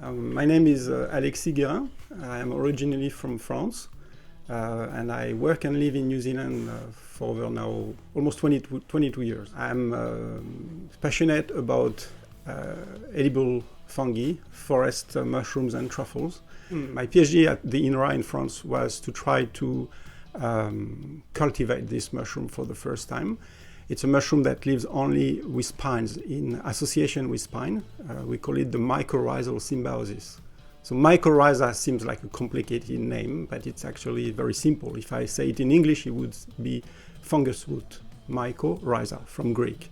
My name is Alexis Guerin. I am originally from France, and I work and live in New Zealand for over now almost 22 years. I'm passionate about edible fungi, forest mushrooms and truffles. My PhD at the INRA in France was to try to cultivate this mushroom for the first time. It's a mushroom that lives only with spines, in association with spine. We call it the mycorrhizal symbiosis. So mycorrhiza seems like a complicated name, but it's actually very simple. If I say it in English, it would be fungus root, mycorrhiza from Greek.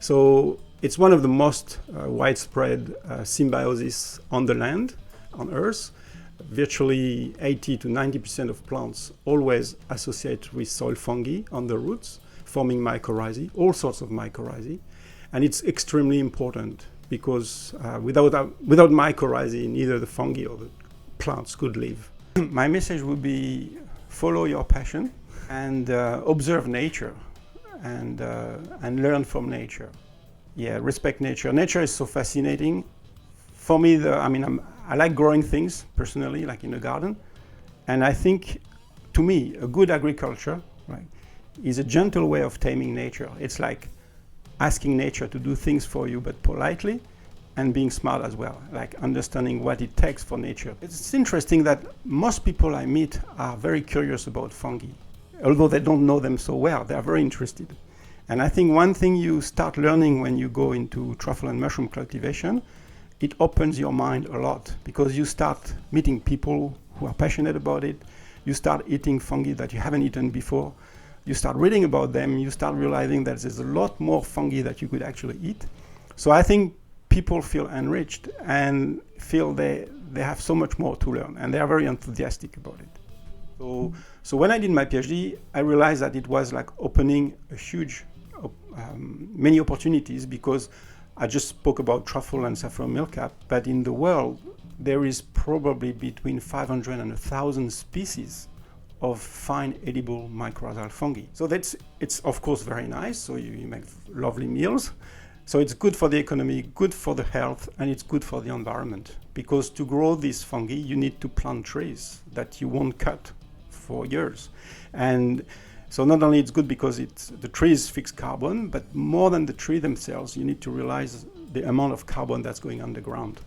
So it's one of the most widespread symbiosis on the land, on Earth. Virtually 80 to 90% of plants always associate with soil fungi on the roots, forming mycorrhizae, all sorts of mycorrhizae. And it's extremely important because without mycorrhizae, neither the fungi or the plants could live. My message would be follow your passion and observe nature and learn from nature. Yeah, respect nature. Nature is so fascinating. For me, I like growing things personally, like in a garden. And I think, to me, a good agriculture, right, is a gentle way of taming nature. It's like asking nature to do things for you, but politely, and being smart as well, like understanding what it takes for nature. It's interesting that most people I meet are very curious about fungi. Although they don't know them so well, they are very interested. And I think one thing you start learning when you go into truffle and mushroom cultivation, it opens your mind a lot because you start meeting people who are passionate about it. You start eating fungi that you haven't eaten before. You start reading about them, you start realizing that there's a lot more fungi that you could actually eat. So I think people feel enriched and feel they have so much more to learn, and they are very enthusiastic about it. So when I did my PhD, I realized that it was like opening a huge, many opportunities, because I just spoke about truffle and saffron milkcap, but in the world, there is probably between 500 and 1,000 species of fine edible mycorrhizal fungi. So it's of course very nice, so you make lovely meals. So it's good for the economy, good for the health, and it's good for the environment. Because to grow these fungi, you need to plant trees that you won't cut for years. And so not only it's good because the trees fix carbon, but more than the tree themselves, you need to realize the amount of carbon that's going underground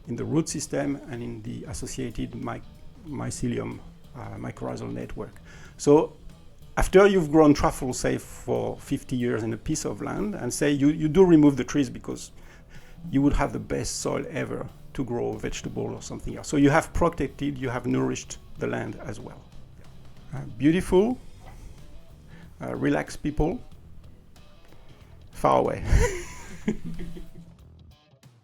in the root system and in the associated mycelium mycorrhizal network. So after you've grown truffle, say, for 50 years in a piece of land, and say you do remove the trees because you would have the best soil ever to grow a vegetable or something else. So you have protected, you have nourished the land as well. Beautiful, relaxed people, far away.